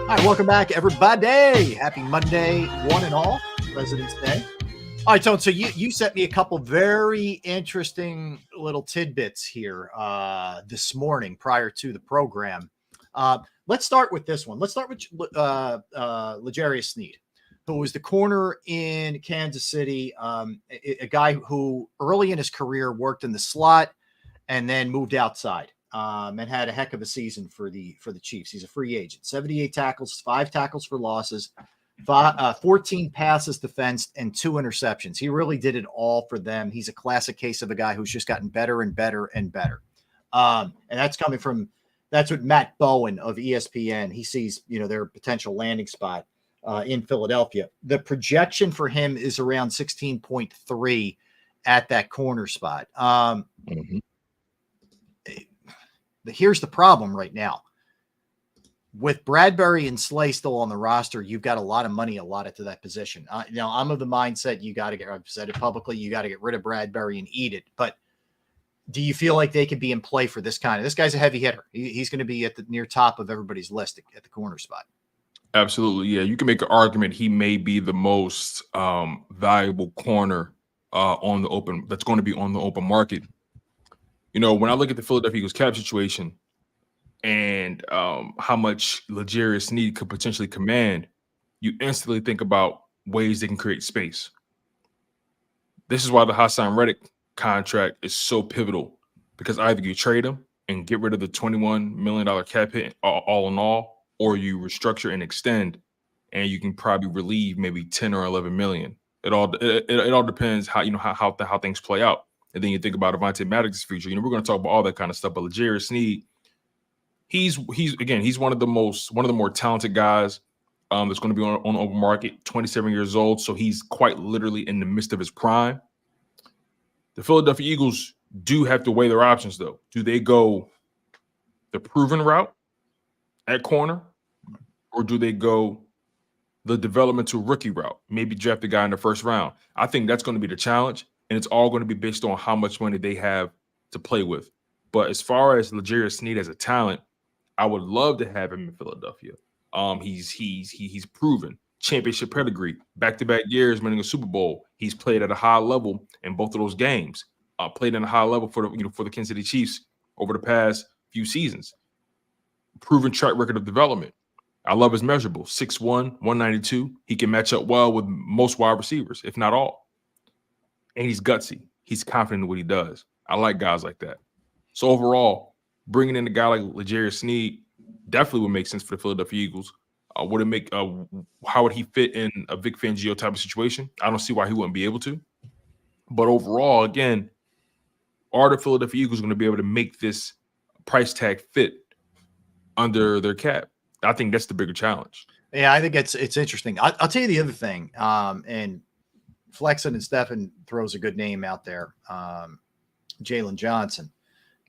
All right, welcome back, everybody. Happy Monday, one and all, President's Day. All right, Tone, so you sent me a couple very interesting little tidbits here this morning prior to the program. Let's start with this one. Let's start with L'Jarius Sneed, who was the corner in Kansas City, a guy who early in his career worked in the slot and then moved outside. And had a heck of a season for the Chiefs. He's a free agent. 78 tackles, 5 tackles for losses, 14 passes defensed, and 2 interceptions. He really did it all for them. He's a classic case of a guy who's just gotten better and better and better. And that's what Matt Bowen of ESPN, he sees, their potential landing spot in Philadelphia. The projection for him is around 16.3 at that corner spot. Here's the problem right now. With Bradbury and Slay still on the roster, you've got a lot of money allotted to that position. Now, I'm of the mindset I've said it publicly, you got to get rid of Bradbury and eat it. But do you feel like they could be in play for this guy's a heavy hitter. He's going to be at the near top of everybody's list at the corner spot. Absolutely. Yeah. You can make an argument he may be the most valuable corner that's going to be on the open market. When I look at the Philadelphia Eagles cap situation and how much L'Jarius Sneed could potentially command, you instantly think about ways they can create space. This is why the Hassan Reddick contract is so pivotal, because either you trade him and get rid of the $21 million cap hit all in all, or you restructure and extend, and you can probably relieve maybe 10 or 11 million. It all depends how things play out. And then you think about Avonte Maddox's future. We're going to talk about all that kind of stuff. But L'Jarius Sneed, he's one of the more talented guys that's going to be on the open market. 27 years old, so he's quite literally in the midst of his prime. The Philadelphia Eagles do have to weigh their options, though. Do they go the proven route at corner, or do they go the developmental rookie route? Maybe draft a guy in the first round. I think that's going to be the challenge. And it's all going to be based on how much money they have to play with. But as far as L'Jarius Sneed as a talent, I would love to have him in Philadelphia. He's proven championship pedigree, back-to-back years winning a Super Bowl. He's played at a high level in both of those games. Played at a high level for the Kansas City Chiefs over the past few seasons. Proven track record of development. I love his measurables. 6'1", 192. He can match up well with most wide receivers, if not all. And he's gutsy. He's confident in what he does. I like guys like that. So overall, bringing in a guy like L'Jarius Sneed definitely would make sense for the Philadelphia Eagles. How would he fit in a Vic Fangio type of situation? I don't see why he wouldn't be able to. But overall, again, are the Philadelphia Eagles going to be able to make this price tag fit under their cap? I think that's the bigger challenge. Yeah, I think it's interesting. I'll tell you the other thing, and Flexen and Stephen throws a good name out there. Jalen Johnson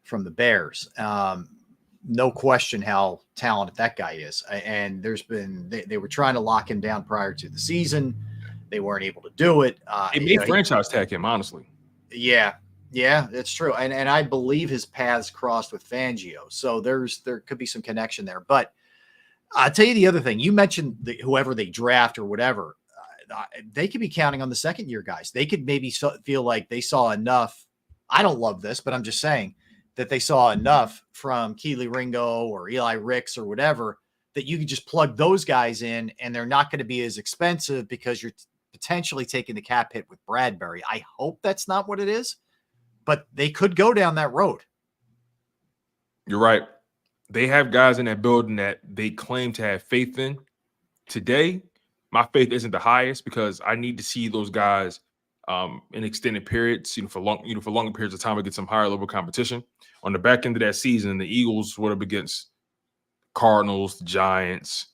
from the Bears. No question how talented that guy is. And they were trying to lock him down prior to the season. They weren't able to do it. It may franchise tag him, honestly. Yeah, that's true. And I believe his paths crossed with Fangio. So there could be some connection there. But I'll tell you the other thing. You mentioned whoever they draft or whatever. They could be counting on the second-year guys. They could maybe feel like they saw enough. I don't love this, but I'm just saying that they saw enough from Keely Ringo or Eli Ricks or whatever that you could just plug those guys in, and they're not going to be as expensive because you're potentially taking the cap hit with Bradbury. I hope that's not what it is, but they could go down that road. You're right. They have guys in that building that they claim to have faith in. Today, my faith isn't the highest because I need to see those guys in extended periods, for longer periods of time against some higher level competition. On the back end of that season, the Eagles were up against Cardinals, the Giants.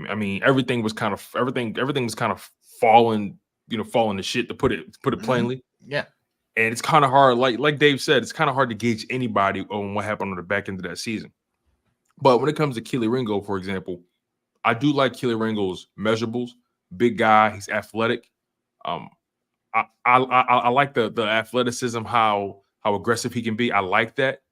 I mean, everything was kind of falling to shit, to put it plainly. Yeah. And it's kind of hard, like Dave said, it's kind of hard to gauge anybody on what happened on the back end of that season. But when it comes to Keely Ringo, for example, I do like Keely Ringo's measurables. Big guy, he's athletic. I like the athleticism, how aggressive he can be. I like that.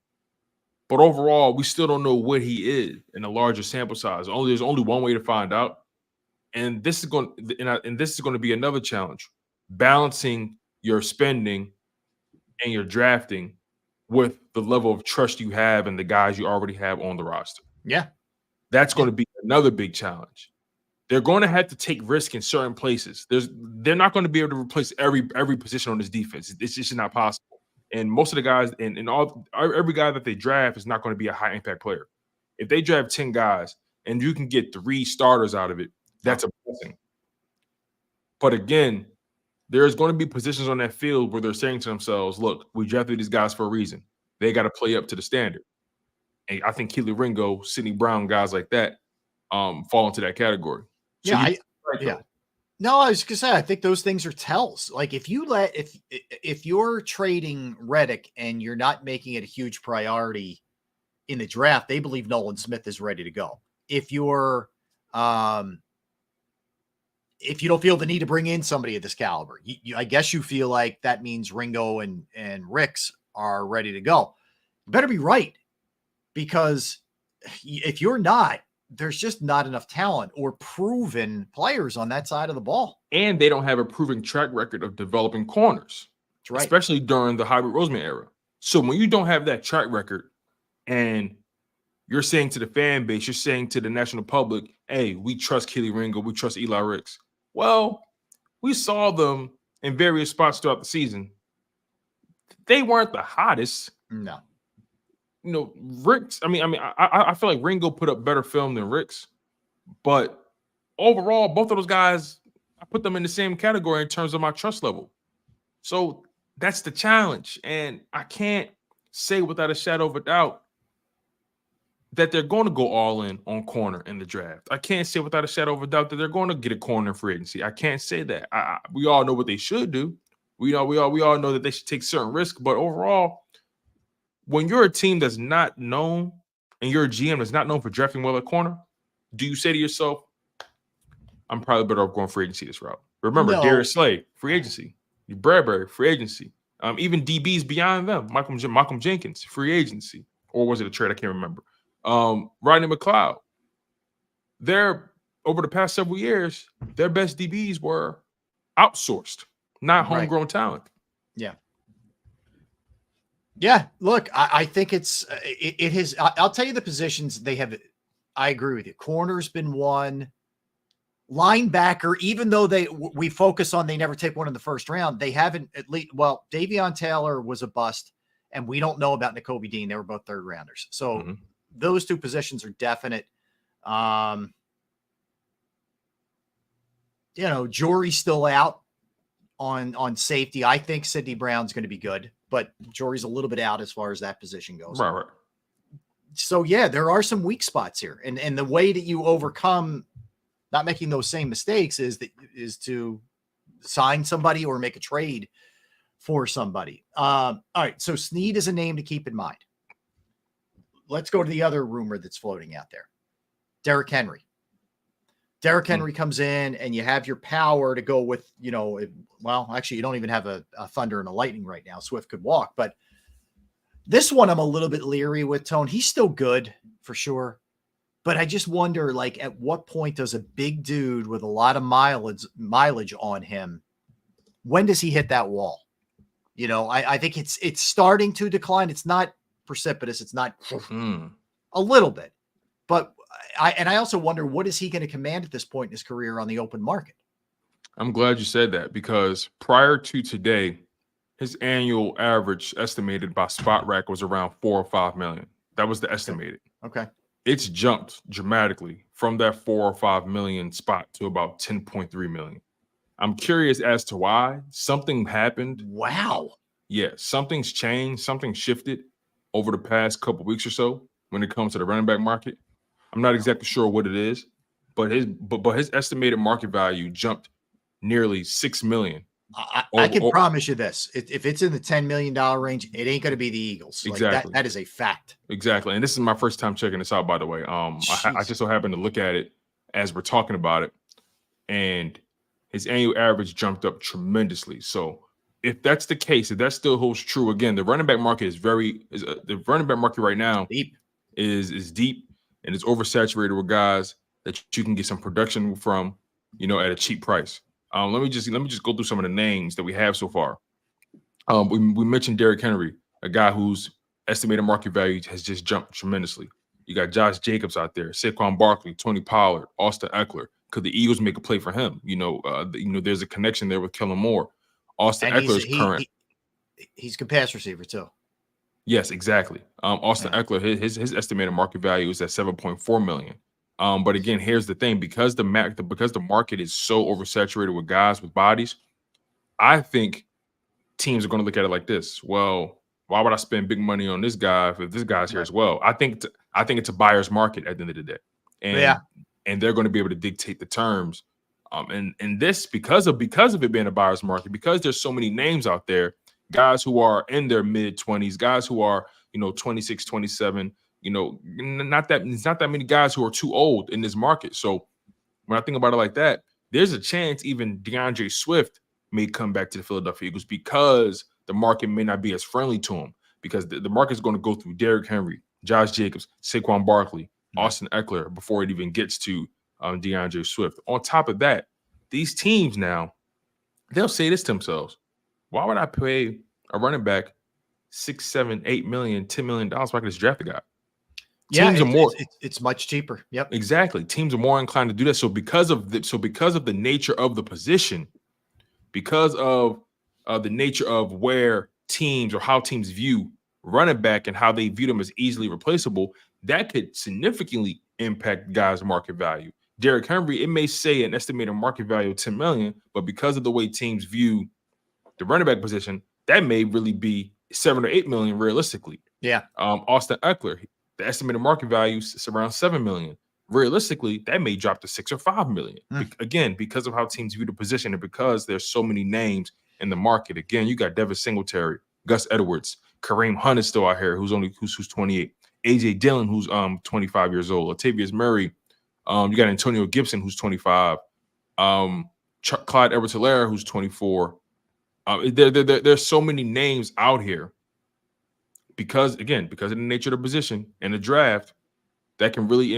But overall, we still don't know what he is in a larger sample size. There's only one way to find out. And this is going to be another challenge, balancing your spending and your drafting with the level of trust you have in the guys you already have on the roster. Yeah. That's going to be another big challenge. They're going to have to take risk in certain places. They're not going to be able to replace every position on this defense. It's just not possible. And most of the guys and every guy that they draft is not going to be a high impact player. If they draft 10 guys and you can get 3 starters out of it, that's a blessing. But again, there's going to be positions on that field where they're saying to themselves, look, we drafted these guys for a reason. They got to play up to the standard. And I think Keely Ringo, Sidney Brown, guys like that fall into that category. So No, I was gonna say, I think those things are tells. Like if you're trading Reddick and you're not making it a huge priority in the draft, they believe Nolan Smith is ready to go. If you're if you don't feel the need to bring in somebody of this caliber, I guess you feel like that means Ringo and Ricks are ready to go. You better be right, because if you're not, there's just not enough talent or proven players on that side of the ball. And they don't have a proven track record of developing corners, That's right, especially during the Hybrid Roseman era. So when you don't have that track record and you're saying to the fan base, you're saying to the national public, hey, we trust Keely Ringo, we trust Eli Ricks. Well, we saw them in various spots throughout the season. They weren't the hottest. No. You know, Ricks, I feel like Ringo put up better film than Ricks, but overall, both of those guys, I put them in the same category in terms of my trust level. So that's the challenge. And I can't say without a shadow of a doubt that they're going to go all in on corner in the draft. I can't say without a shadow of a doubt that they're going to get a corner in free agency. I can't say that. We all know what they should do. We all know that they should take certain risks, but overall, when you're a team that's not known and you're a GM that's not known for drafting well at corner, do you say to yourself, I'm probably better off going free agency this route? Remember, Derrick Slay, free agency. Bradbury, free agency. Even DBs beyond them. Malcolm Jenkins, free agency. Or was it a trade? I can't remember. Rodney McLeod. Over the past several years, their best DBs were outsourced, not homegrown talent. Yeah. Yeah, look, I think it has. I'll tell you the positions they have. I agree with you. Corner's been one. Linebacker, even though we focus on they never take one in the first round, they haven't at least. Well, Davion Taylor was a bust, and we don't know about Nakobe Dean. They were both third rounders, so those two positions are definite. Jory's still out on safety. I think Sidney Brown's going to be good, but Jory's a little bit out as far as that position goes. Right. So yeah, there are some weak spots here, and the way that you overcome not making those same mistakes is to sign somebody or make a trade for somebody. All right, so Sneed is a name to keep in mind. Let's go to the other rumor that's floating out there. Derrick Henry. Derrick Henry comes in and you have your power to go with, actually you don't even have a thunder and a lightning right now. Swift could walk, but this one I'm a little bit leery with, Tone. He's still good for sure. But I just wonder, at what point does a big dude with a lot of mileage on him, when does he hit that wall? I think it's starting to decline. It's not precipitous. It's not a little bit, but I also wonder, what is he going to command at this point in his career on the open market? I'm glad you said that, because prior to today, his annual average estimated by Spot Rack was around $4 or $5 million. That was the estimated. Okay. It's jumped dramatically from that $4 or $5 million spot to about 10.3 million. I'm curious as to why. Something happened. Wow. Yeah, something's changed. Something shifted over the past couple weeks or so when it comes to the running back market. I'm not exactly sure what it is, but his estimated market value jumped nearly $6 million. I can promise you this: if it's in the $10 million range, it ain't going to be the Eagles. Exactly. That is a fact. Exactly. And this is my first time checking this out, by the way. I just so happened to look at it as we're talking about it, and his annual average jumped up tremendously. So if that's the case, if that still holds true, again, the running back market is the running back market right now Deep. is deep and it's oversaturated with guys that you can get some production from, at a cheap price. Let me just go through some of the names that we have so far. We mentioned Derrick Henry, a guy whose estimated market value has just jumped tremendously. You got Josh Jacobs out there, Saquon Barkley, Tony Pollard, Austin Eckler. Could the Eagles make a play for him? There's a connection there with Kellen Moore. Austin Eckler's current. He's a good pass receiver too. Yes, exactly. Austin Eckler, his estimated market value is at $7.4 million. But again, here's the thing: because the market is so oversaturated with guys with bodies, I think teams are going to look at it like this. Well, why would I spend big money on this guy if this guy's here as well? I think it's a buyer's market at the end of the day, and they're going to be able to dictate the terms. And this because of it being a buyer's market, because there's so many names out there, guys who are in their mid-20s, guys who are 26, 27. Not that many guys who are too old in this market. So when I think about it like that, there's a chance even DeAndre Swift may come back to the Philadelphia Eagles because the market may not be as friendly to him, because the market is going to go through Derrick Henry, Josh Jacobs, Saquon Barkley, Austin Eckler before it even gets to DeAndre Swift. On top of that, these teams now, they'll say this to themselves: why would I pay a running back $6, $7, $8 million, $10 million if I can just draft a guy? Teams are more. It's much cheaper. Yep, exactly. Teams are more inclined to do that. So because of the nature of the position, because of the nature of where teams or how teams view running back and how they view them as easily replaceable, that could significantly impact guys' market value. Derrick Henry, it may say an estimated market value of $10 million, but because of the way teams view the running back position, that may really be $7 or $8 million realistically. Yeah. Austin Eckler, the estimated market value is around $7 million. Realistically, that may drop to $6 or $5 million. Again, because of how teams view the position and because there's so many names in the market. Again, you got Devin Singletary, Gus Edwards, Kareem Hunt is still out here, who's 28. AJ Dillon, who's 25 years old. Latavius Murray. You got Antonio Gibson, who's 25. Clyde Edwards-Helaire, who's 24. There's so many names out here because of the nature of the position and the draft that can really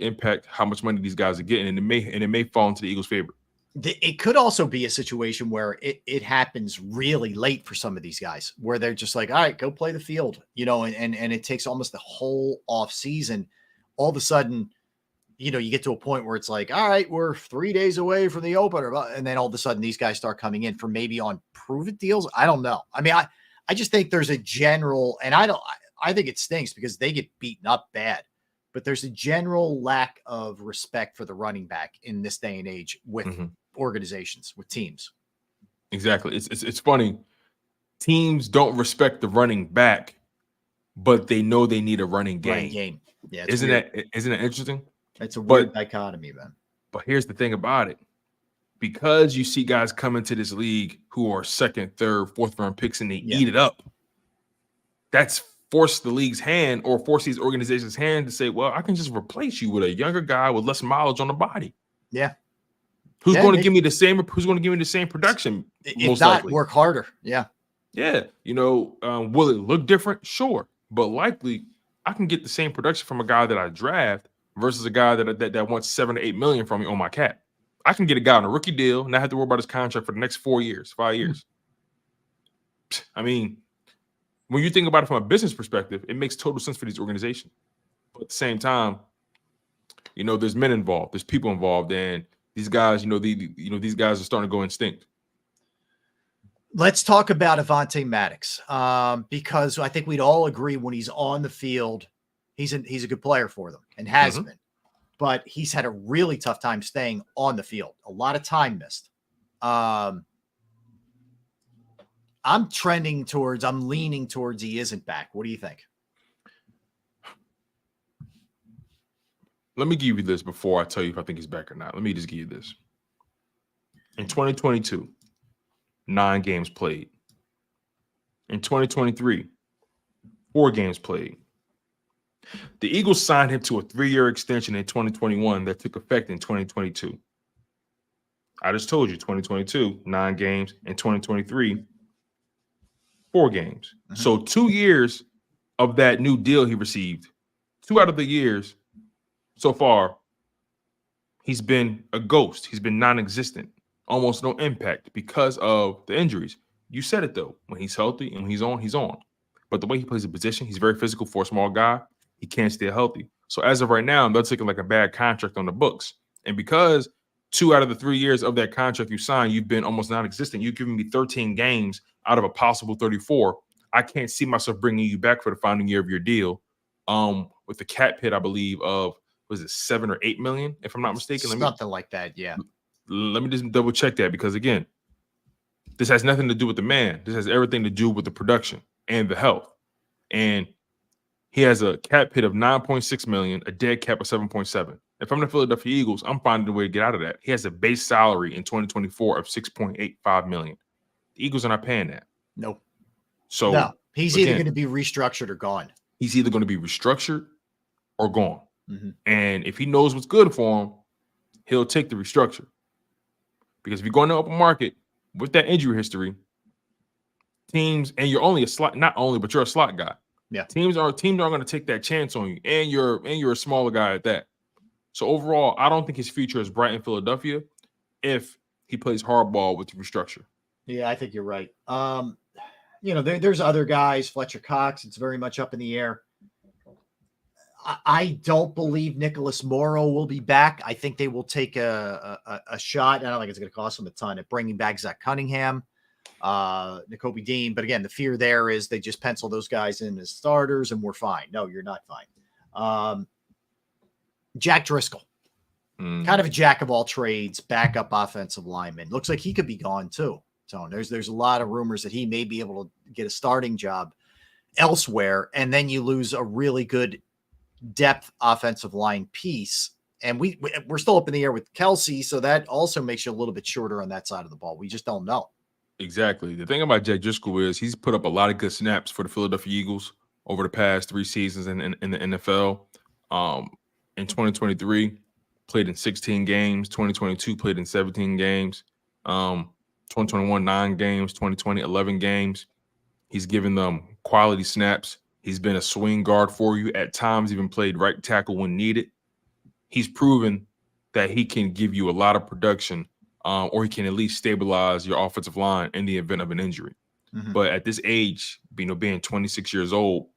impact how much money these guys are getting, and it may fall into the Eagles' favor. It could also be a situation where it happens really late for some of these guys, where they're just like, all right, go play the field, and it takes almost the whole off season. All of a sudden, you get to a point where it's like, all right, we're 3 days away from the opener. And then all of a sudden these guys start coming in for maybe on prove-it deals. I don't know. I mean, I just think there's a general, and I think it stinks because they get beaten up bad, but there's a general lack of respect for the running back in this day and age with organizations, with teams. Exactly. It's funny. Teams don't respect the running back, but they know they need a running game. Yeah. Isn't that interesting? It's a weird dichotomy, man. But here's the thing about it. Because you see guys come into this league who are second, third, fourth round picks and they eat it up, that's forced the league's hand or force these organizations' hand to say, well, I can just replace you with a younger guy with less mileage on the body. Yeah. Who's going to give me the same production? If not, likely work harder. Yeah. Yeah. Will it look different? Sure. But likely I can get the same production from a guy that I draft versus a guy that wants $7 to $8 million from me on my cap. I can get a guy on a rookie deal and not have to worry about his contract for the next 5 years. I mean, when you think about it from a business perspective, it makes total sense for these organizations. But at the same time, there's men involved, there's people involved, and these guys, these guys are starting to go instinct. Let's talk about Avonte Maddox, because I think we'd all agree when he's on the field, he's a good player for them and has been. But he's had a really tough time staying on the field. A lot of time missed. I'm leaning towards he isn't back. What do you think? Let me give you this before I tell you if I think he's back or not. Let me just give you this. In 2022, 9 games played. In 2023, 4 games played. The Eagles signed him to a 3-year extension in 2021 that took effect in 2022. I just told you 2022, 9 games. In 2023, 4 games. So 2 years of that new deal he received, 2 out of the years so far, he's been a ghost. He's been non-existent, almost no impact because of the injuries. You said it though. When he's healthy and when he's on, he's on. But the way he plays the position, he's very physical for a small guy. He can't stay healthy. So as of right now, they're taking like a bad contract on the books. And because 2 out of the 3 years of that contract you signed, you've been almost non-existent. You've given me 13 games out of a possible 34. I can't see myself bringing you back for the final year of your deal. With the cap hit, I believe, of was it 7 or 8 million, if I'm not mistaken. Something like that, yeah. Let me just double check that, because again, this has nothing to do with the man. This has everything to do with the production and the health. And he has a cap hit of 9.6 million, a dead cap of 7.7. If I'm the Philadelphia Eagles, I'm finding a way to get out of that. He has a base salary in 2024 of 6.85 million. The Eagles are not paying that. Nope. So no, he's either going to be restructured or gone. He's either going to be restructured or gone. And if he knows what's good for him, he'll take the restructure. Because if you go in the open market with that injury history, teams, and you're only a slot, not only, but you're a slot guy. Yeah. Teams aren't going to take that chance on you. And you're a smaller guy at that. So overall, I don't think his future is bright in Philadelphia if he plays hardball with the restructure. Yeah, I think you're right. There's other guys, Fletcher Cox, it's very much up in the air. I don't believe Nicholas Morrow will be back. I think they will take a shot. I don't think it's going to cost them a ton at bringing back Zach Cunningham, Nakobe Dean. But again, the fear there is they just pencil those guys in as starters and we're fine. No, you're not fine. Jack Driscoll, kind of a jack of all trades, backup offensive lineman. Looks like he could be gone too. So there's a lot of rumors that he may be able to get a starting job elsewhere. And then you lose a really good depth offensive line piece. And we're still up in the air with Kelsey. So that also makes you a little bit shorter on that side of the ball. We just don't know. Exactly. The thing about Jack Driscoll is he's put up a lot of good snaps for the Philadelphia Eagles over the past 3 seasons in the NFL. In 2023, played in 16 games. 2022, played in 17 games. 2021, 9 games. 2020, 11 games. He's given them quality snaps. He's been a swing guard for you. At times, even played right tackle when needed. He's proven that he can give you a lot of production, or he can at least stabilize your offensive line in the event of an injury. But at this age, being 26 years old,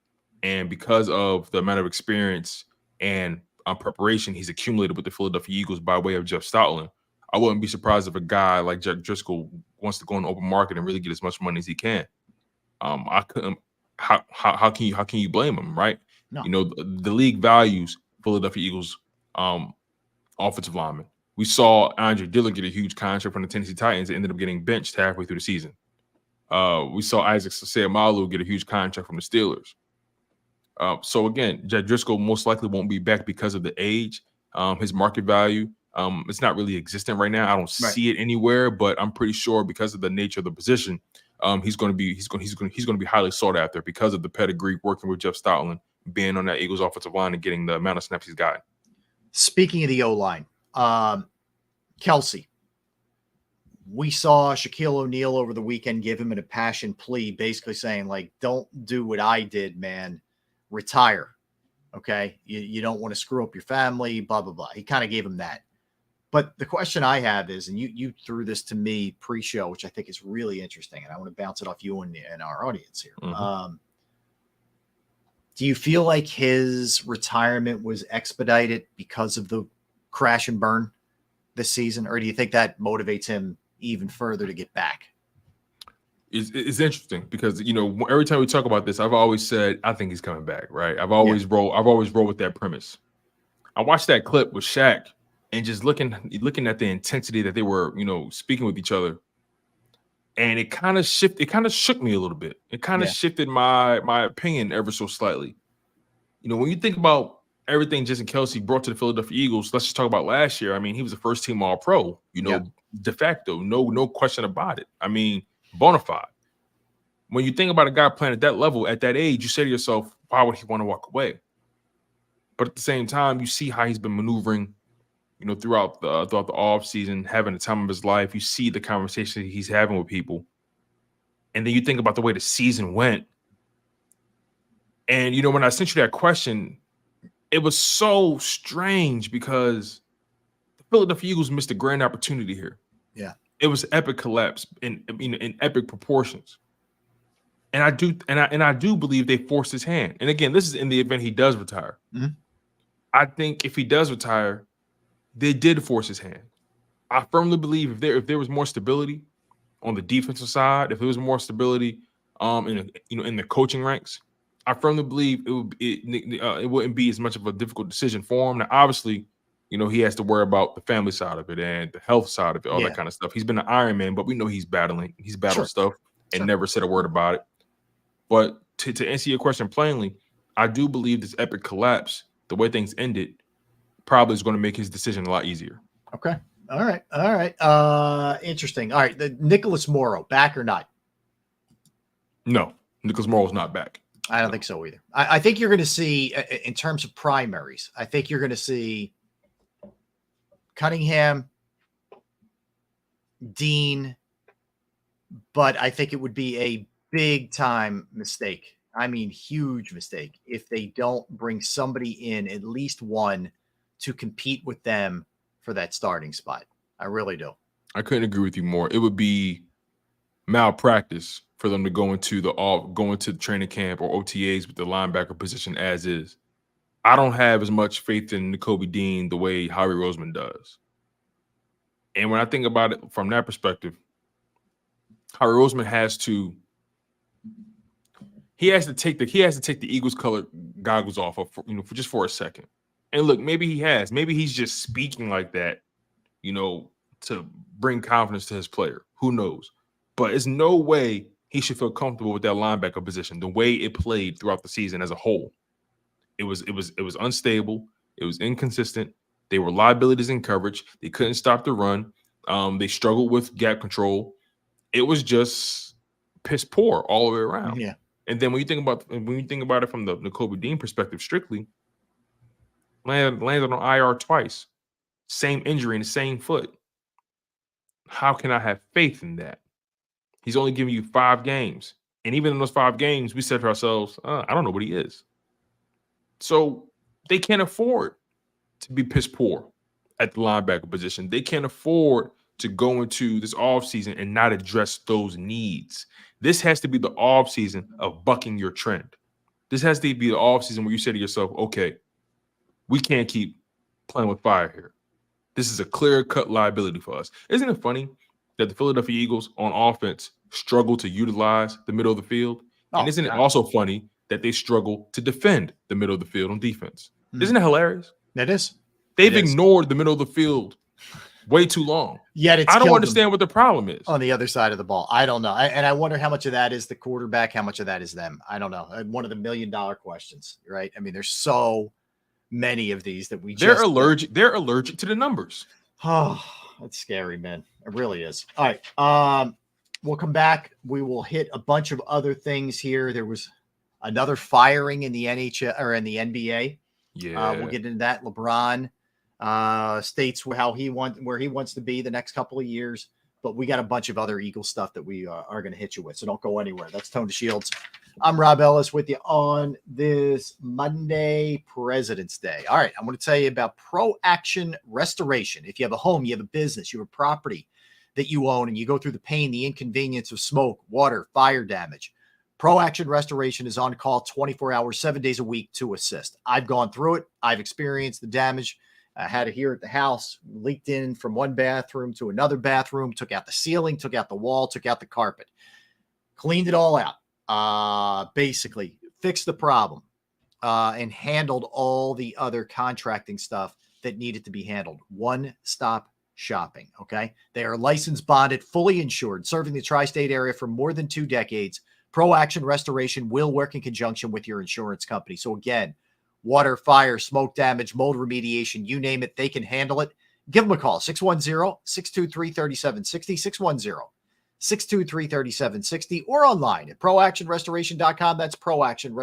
and because of the amount of experience and preparation he's accumulated with the Philadelphia Eagles by way of Jeff Stoutland, I wouldn't be surprised if a guy like Jack Driscoll wants to go in the open market and really get as much money as he can. I couldn't. How can you blame him, right? No. The league values Philadelphia Eagles offensive linemen. We saw Andre Dillard get a huge contract from the Tennessee Titans and ended up getting benched halfway through the season. We saw Isaac Seumalo get a huge contract from the Steelers. So again, Jack Driscoll most likely won't be back because of the age. His market value, it's not really existent right now. I don't see it anywhere, but I'm pretty sure because of the nature of the position, he's going to be highly sought after because of the pedigree, working with Jeff Stoutland, being on that Eagles offensive line and getting the amount of snaps he's got. Speaking of the O-line, Kelsey, we saw Shaquille O'Neal over the weekend give him an impassioned plea, basically saying, like, don't do what I did, man. Retire. Okay. You don't want to screw up your family, blah, blah, blah. He kind of gave him that. But the question I have is, and you threw this to me pre-show, which I think is really interesting, and I want to bounce it off you and our audience here. Do you feel like his retirement was expedited because of the crash and burn this season, or do you think that motivates him even further to get back? It's interesting because, every time we talk about this, I've always said I think he's coming back, right? I've always rolled with that premise. I watched that clip with Shaq and just looking at the intensity that they were, speaking with each other. And it kind of shook me a little bit. It kind of shifted my opinion ever so slightly. When you think about everything Jason Kelsey brought to the Philadelphia Eagles, let's just talk about last year. I mean, he was a first team All-Pro, de facto, no question about it. I mean, bona fide. When you think about a guy playing at that level, at that age, you say to yourself, why would he want to walk away? But at the same time, you see how he's been maneuvering, throughout the off season, having the time of his life. You see the conversation he's having with people, And then you think about the way the season went. And, when I sent you that question, it was so strange because the Philadelphia Eagles missed a grand opportunity here. Yeah. It was epic collapse in epic proportions. And I do believe they forced his hand. And again, this is in the event he does retire. Mm-hmm. I think if he does retire, they did force his hand. I firmly believe if there was more stability on the defensive side, if there was more stability in the coaching ranks, I firmly believe it wouldn't be as much of a difficult decision for him. Now, obviously, he has to worry about the family side of it and the health side of it, all that kind of stuff. He's been an Iron Man, but we know he's battled stuff and never said a word about it. But to answer your question plainly, I do believe this epic collapse, the way things ended, probably is going to make his decision a lot easier. Okay. All right. Interesting. All right. The Nicholas Morrow, back or not? No, Nicholas Morrow's not back. I don't think so either. I think you're going to see, in terms of primaries, I think you're going to see Cunningham, Dean, but I think it would be a big time mistake. I mean, huge mistake if they don't bring somebody in, at least one, to compete with them for that starting spot. I really do. I couldn't agree with you more. It would be malpractice for them to go into the training camp or OTAs with the linebacker position as is. I don't have as much faith in Nakobe Dean the way Howie Roseman does. And when I think about it from that perspective, Howie Roseman has to take the Eagles colored goggles off for a second. And look, maybe he's just speaking like that, to bring confidence to his player. Who knows? But it's no way he should feel comfortable with that linebacker position, the way it played throughout the season as a whole. It was unstable. It was inconsistent. They were liabilities in coverage. They couldn't stop the run. They struggled with gap control. It was just piss poor all the way around. Yeah. And then when you think about it from the Nakobe Dean perspective strictly, landed on IR twice. Same injury in the same foot. How can I have faith in that? He's only giving you 5 games. And even in those 5 games, we said to ourselves, I don't know what he is. So they can't afford to be piss poor at the linebacker position. They can't afford to go into this offseason and not address those needs. This has to be the offseason of bucking your trend. This has to be the offseason where you say to yourself, okay, we can't keep playing with fire here. This is a clear-cut liability for us. Isn't it funny that the Philadelphia Eagles on offense struggle to utilize the middle of the field? And isn't it also funny that they struggle to defend the middle of the field on defense? Isn't it hilarious? It is. They've ignored the middle of the field way too long. Yet I don't understand what the problem is. On the other side of the ball. I don't know. And I wonder how much of that is the quarterback, how much of that is them. I don't know. One of the $1 million questions, right? I mean, there's so many of these that they're allergic to the numbers. Oh, that's scary, man. It really is. All right. We'll come back. We will hit a bunch of other things here. There was another firing in the NHL or in the NBA. Yeah. We'll get into that. LeBron states where he wants to be the next couple of years. But we got a bunch of other Eagle stuff that we are going to hit you with. So don't go anywhere. That's Tony Shields. I'm Rob Ellis with you on this Monday, President's Day. All right, I'm going to tell you about Pro Action Restoration. If you have a home, you have a business, you have a property that you own, and you go through the pain, the inconvenience of smoke, water, fire damage, Pro Action Restoration is on call 24 hours, 7 days a week to assist. I've gone through it. I've experienced the damage. I had it here at the house, leaked in from one bathroom to another bathroom, took out the ceiling, took out the wall, took out the carpet, cleaned it all out. Basically fixed the problem and handled all the other contracting stuff that needed to be handled. One-stop shopping, okay? They are licensed, bonded, fully insured, serving the tri-state area for more than 2 decades. Pro Action Restoration will work in conjunction with your insurance company. So again, water, fire, smoke damage, mold remediation, you name it, they can handle it. Give them a call, 610-623-3760, 610-623-3760, or online at proactionrestoration.com. That's Pro Action Restoration.